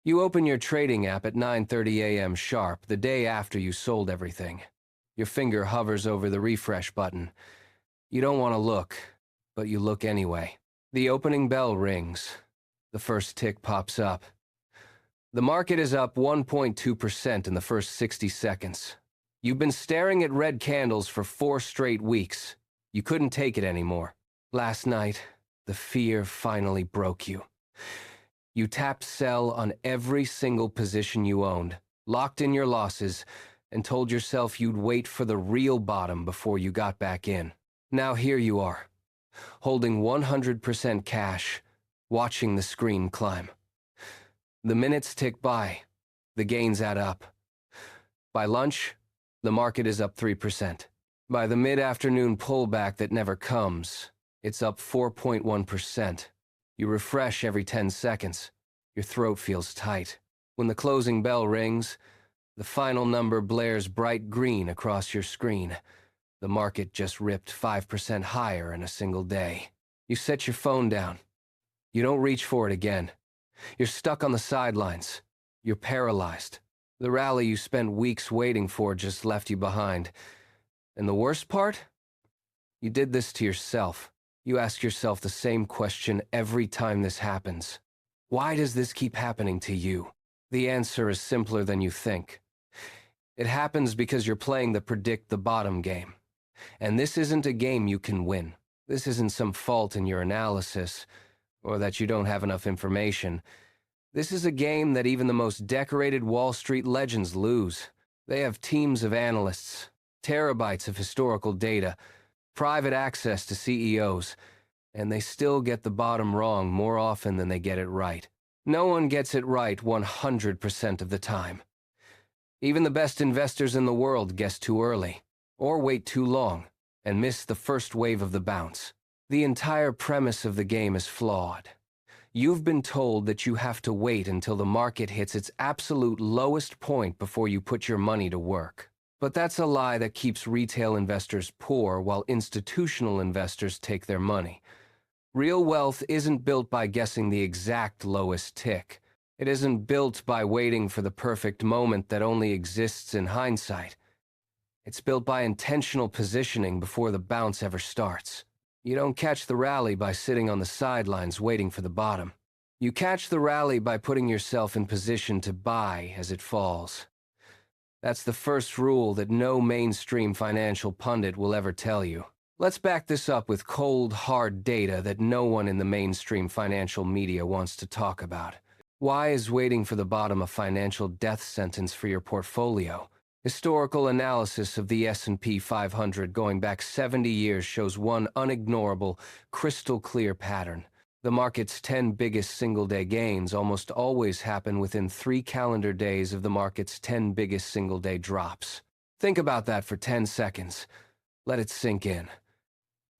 You open your trading app at 9:30 a.m. sharp, the day after you sold everything. Your finger hovers over the refresh button. You don't want to look, but you look anyway. The opening bell rings. The first tick pops up. The market is up 1.2% in the first 60 seconds. You've been staring at red candles for 4 straight weeks. You couldn't take it anymore. Last night, the fear finally broke you. You tapped sell on every single position you owned, locked in your losses, and told yourself you'd wait for the real bottom before you got back in. Now here you are, holding 100% cash, watching the screen climb. The minutes tick by. The gains add up. By lunch, the market is up 3%. By the mid-afternoon pullback that never comes, it's up 4.1%. You refresh every 10 seconds. Your throat feels tight. When the closing bell rings, the final number blares bright green across your screen. The market just ripped 5% higher in a single day. You set your phone down. You don't reach for it again. You're stuck on the sidelines. You're paralyzed. The rally you spent weeks waiting for just left you behind. And the worst part? You did this to yourself. You ask yourself the same question every time this happens. Why does this keep happening to you? The answer is simpler than you think. It happens because you're playing the predict the bottom game. And this isn't a game you can win. This isn't some fault in your analysis, or that you don't have enough information. This is a game that even the most decorated Wall Street legends lose. They have teams of analysts, terabytes of historical data, private access to CEOs, and they still get the bottom wrong more often than they get it right. No one gets it right 100% of the time. Even the best investors in the world guess too early, or wait too long, and miss the first wave of the bounce. The entire premise of the game is flawed. You've been told that you have to wait until the market hits its absolute lowest point before you put your money to work. But that's a lie that keeps retail investors poor while institutional investors take their money. Real wealth isn't built by guessing the exact lowest tick. It isn't built by waiting for the perfect moment that only exists in hindsight. It's built by intentional positioning before the bounce ever starts. You don't catch the rally by sitting on the sidelines waiting for the bottom. You catch the rally by putting yourself in position to buy as it falls. That's the first rule that no mainstream financial pundit will ever tell you. Let's back this up with cold, hard data that no one in the mainstream financial media wants to talk about. Why is waiting for the bottom a financial death sentence for your portfolio? Historical analysis of the S&P 500 going back 70 years shows one unignorable, crystal-clear pattern. The market's 10 biggest single-day gains almost always happen within 3 calendar days of the market's 10 biggest single-day drops. Think about that for 10 seconds. Let it sink in.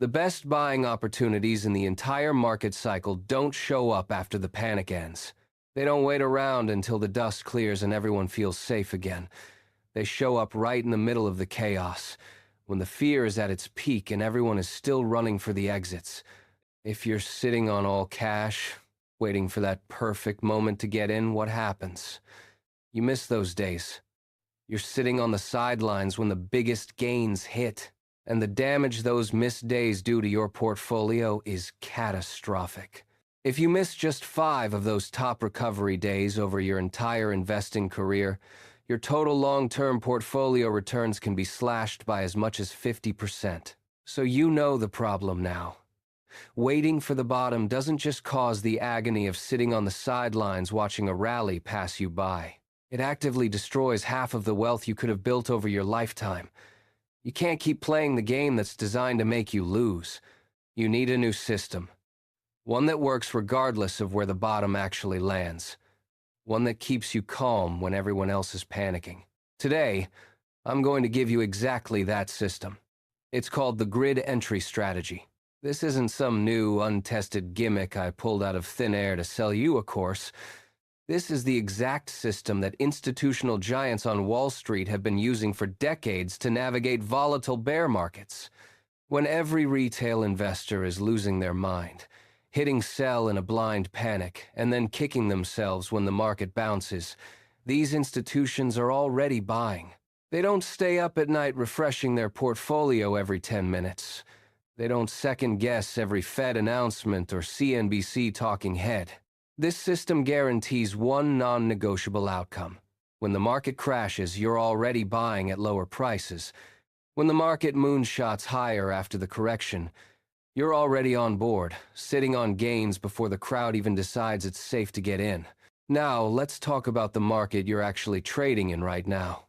The best buying opportunities in the entire market cycle don't show up after the panic ends. They don't wait around until the dust clears and everyone feels safe again. They show up right in the middle of the chaos, when the fear is at its peak and everyone is still running for the exits. If you're sitting on all cash, waiting for that perfect moment to get in, what happens? You miss those days. You're sitting on the sidelines when the biggest gains hit, and the damage those missed days do to your portfolio is catastrophic. If you miss just 5 of those top recovery days over your entire investing career, your total long-term portfolio returns can be slashed by as much as 50%. So you know the problem now. Waiting for the bottom doesn't just cause the agony of sitting on the sidelines watching a rally pass you by. It actively destroys half of the wealth you could have built over your lifetime. You can't keep playing the game that's designed to make you lose. You need a new system. One that works regardless of where the bottom actually lands. One that keeps you calm when everyone else is panicking. Today, I'm going to give you exactly that system. It's called the grid entry strategy. This isn't some new, untested gimmick I pulled out of thin air to sell you a course. This is the exact system that institutional giants on Wall Street have been using for decades to navigate volatile bear markets. When every retail investor is losing their mind, hitting sell in a blind panic, and then kicking themselves when the market bounces. These institutions are already buying. They don't stay up at night refreshing their portfolio every 10 minutes. They don't second-guess every Fed announcement or CNBC talking head. This system guarantees one non-negotiable outcome. When the market crashes, you're already buying at lower prices. When the market moonshots higher after the correction, you're already on board, sitting on gains before the crowd even decides it's safe to get in. Now, let's talk about the market you're actually trading in right now.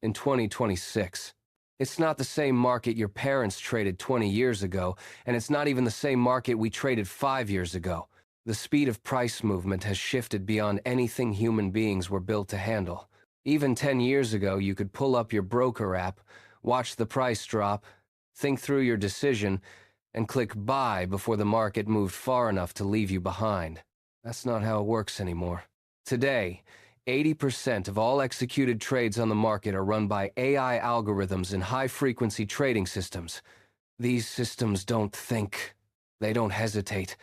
In 2026. It's not the same market your parents traded 20 years ago, and it's not even the same market we traded 5 years ago. The speed of price movement has shifted beyond anything human beings were built to handle. Even 10 years ago, you could pull up your broker app, watch the price drop, think through your decision, and click buy before the market moved far enough to leave you behind. That's not how it works anymore. Today, 80% of all executed trades on the market are run by AI algorithms in high-frequency trading systems. These systems don't think. They don't hesitate.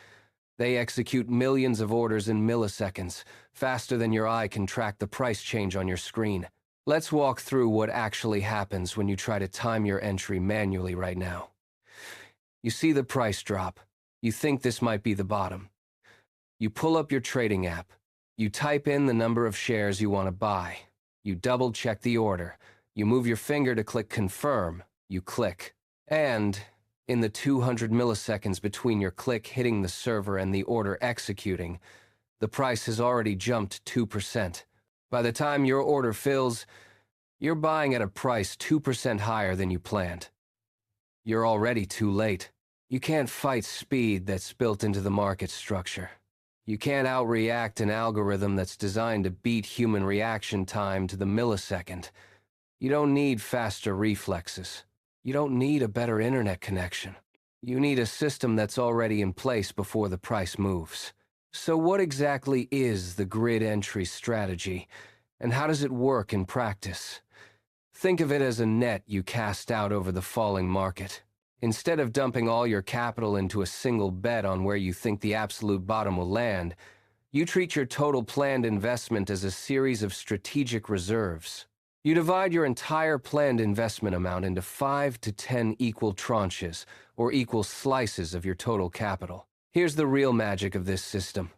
They execute millions of orders in milliseconds, faster than your eye can track the price change on your screen. Let's walk through what actually happens when you try to time your entry manually right now. You see the price drop. You think this might be the bottom. You pull up your trading app. You type in the number of shares you want to buy. You double-check the order. You move your finger to click confirm. You click. And in the 200 milliseconds between your click hitting the server and the order executing, the price has already jumped 2%. By the time your order fills, you're buying at a price 2% higher than you planned. You're already too late. You can't fight speed that's built into the market structure. You can't outreact an algorithm that's designed to beat human reaction time to the millisecond. You don't need faster reflexes. You don't need a better internet connection. You need a system that's already in place before the price moves. So what exactly is the grid entry strategy, and how does it work in practice? Think of it as a net you cast out over the falling market. Instead of dumping all your capital into a single bet on where you think the absolute bottom will land, you treat your total planned investment as a series of strategic reserves. You divide your entire planned investment amount into 5 to 10 equal tranches, or equal slices of your total capital. Here's the real magic of this system.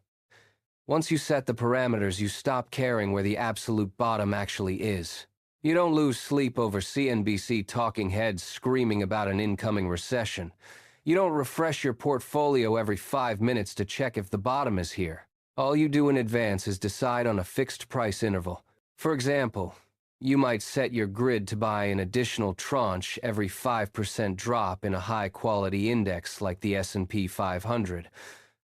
Once you set the parameters, you stop caring where the absolute bottom actually is. You don't lose sleep over CNBC talking heads screaming about an incoming recession. You don't refresh your portfolio every 5 minutes to check if the bottom is here. All you do in advance is decide on a fixed price interval. For example, you might set your grid to buy an additional tranche every 5% drop in a high-quality index like the S&P 500,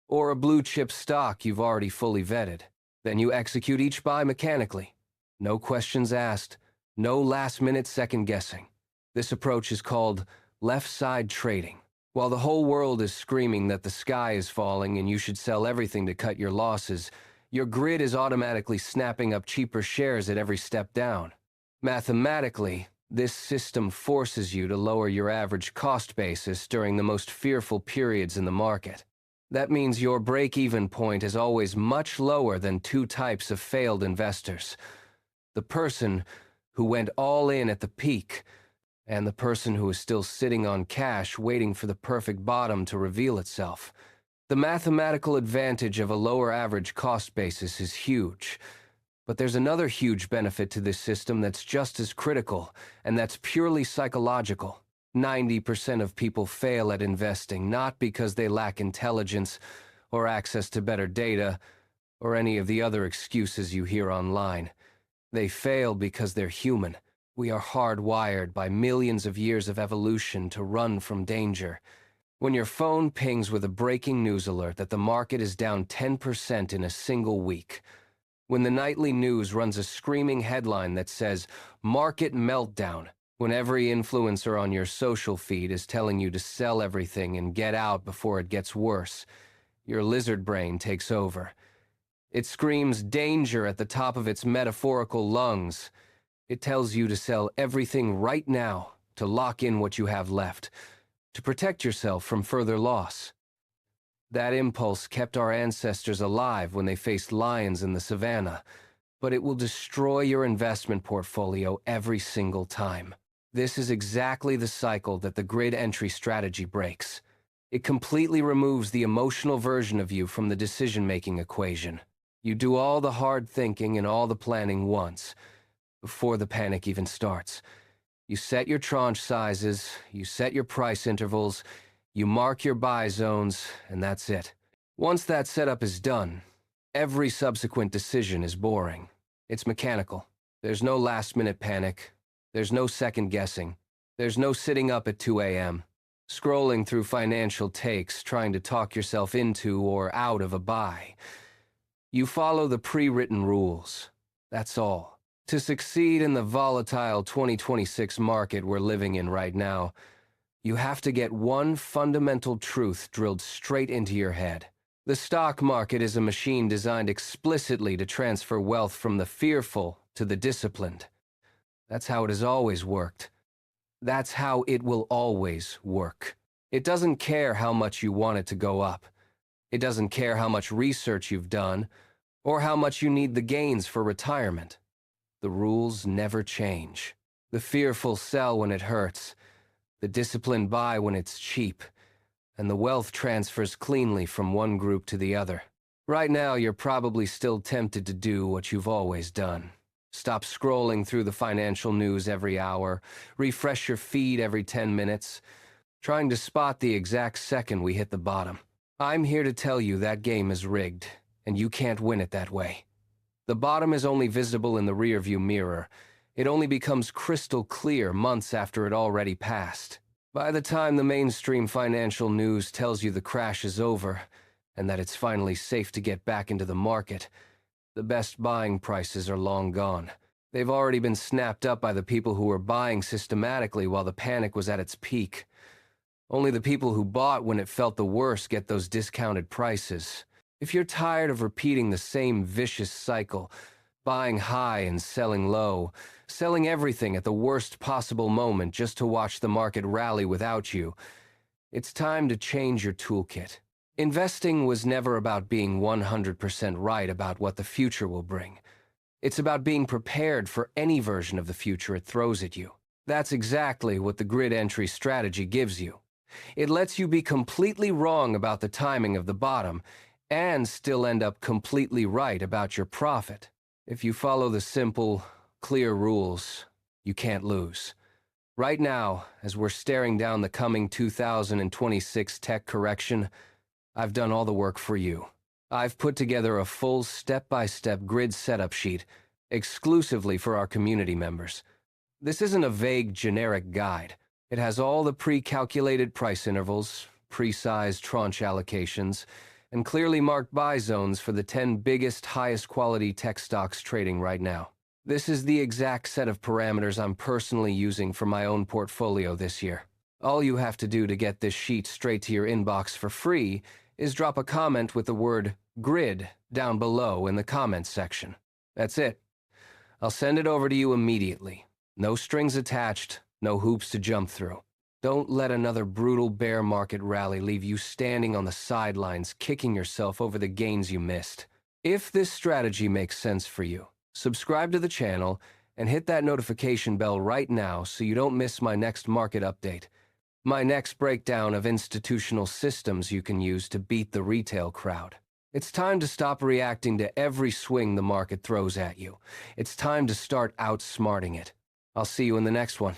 or a blue-chip stock you've already fully vetted. Then you execute each buy mechanically. No questions asked. No last-minute second-guessing. This approach is called left-side trading. While the whole world is screaming that the sky is falling and you should sell everything to cut your losses, your grid is automatically snapping up cheaper shares at every step down. Mathematically, this system forces you to lower your average cost basis during the most fearful periods in the market. That means your break-even point is always much lower than two types of failed investors. The person who went all in at the peak, and the person who is still sitting on cash waiting for the perfect bottom to reveal itself. The mathematical advantage of a lower average cost basis is huge, but there's another huge benefit to this system that's just as critical, and that's purely psychological. 90% of people fail at investing not because they lack intelligence or access to better data or any of the other excuses you hear online. They fail because they're human. We are hardwired by millions of years of evolution to run from danger. When your phone pings with a breaking news alert that the market is down 10% in a single week, when the nightly news runs a screaming headline that says, "Market meltdown," when every influencer on your social feed is telling you to sell everything and get out before it gets worse, your lizard brain takes over. It screams danger at the top of its metaphorical lungs. It tells you to sell everything right now, to lock in what you have left, to protect yourself from further loss. That impulse kept our ancestors alive when they faced lions in the savannah, but it will destroy your investment portfolio every single time. This is exactly the cycle that the grid entry strategy breaks. It completely removes the emotional version of you from the decision-making equation. You do all the hard thinking and all the planning once, before the panic even starts. You set your tranche sizes, you set your price intervals, you mark your buy zones, and that's it. Once that setup is done, every subsequent decision is boring. It's mechanical. There's no last-minute panic. There's no second guessing. There's no sitting up at 2 a.m., scrolling through financial takes, trying to talk yourself into or out of a buy. You follow the pre-written rules. That's all. To succeed in the volatile 2026 market we're living in right now, you have to get one fundamental truth drilled straight into your head. The stock market is a machine designed explicitly to transfer wealth from the fearful to the disciplined. That's how it has always worked. That's how it will always work. It doesn't care how much you want it to go up. It doesn't care how much research you've done, or how much you need the gains for retirement. The rules never change. The fearful sell when it hurts, the disciplined buy when it's cheap, and the wealth transfers cleanly from one group to the other. Right now, you're probably still tempted to do what you've always done. Stop scrolling through the financial news every hour, refresh your feed every 10 minutes, trying to spot the exact second we hit the bottom. I'm here to tell you that game is rigged, and you can't win it that way. The bottom is only visible in the rearview mirror. It only becomes crystal clear months after it already passed. By the time the mainstream financial news tells you the crash is over, and that it's finally safe to get back into the market, the best buying prices are long gone. They've already been snapped up by the people who were buying systematically while the panic was at its peak. Only the people who bought when it felt the worst get those discounted prices. If you're tired of repeating the same vicious cycle, buying high and selling low, selling everything at the worst possible moment just to watch the market rally without you, it's time to change your toolkit. Investing was never about being 100% right about what the future will bring. It's about being prepared for any version of the future it throws at you. That's exactly what the grid entry strategy gives you. It lets you be completely wrong about the timing of the bottom and still end up completely right about your profit. If you follow the simple, clear rules, you can't lose. Right now, as we're staring down the coming 2026 tech correction, I've done all the work for you. I've put together a full step-by-step grid setup sheet exclusively for our community members. This isn't a vague, generic guide. It has all the pre-calculated price intervals, pre-sized tranche allocations, and clearly marked buy zones for the 10 biggest, highest quality tech stocks trading right now. This is the exact set of parameters I'm personally using for my own portfolio this year. All you have to do to get this sheet straight to your inbox for free is drop a comment with the word GRID down below in the comments section. That's it. I'll send it over to you immediately. No strings attached, no hoops to jump through. Don't let another brutal bear market rally leave you standing on the sidelines, kicking yourself over the gains you missed. If this strategy makes sense for you, subscribe to the channel and hit that notification bell right now so you don't miss my next market update. My next breakdown of institutional systems you can use to beat the retail crowd. It's time to stop reacting to every swing the market throws at you. It's time to start outsmarting it. I'll see you in the next one.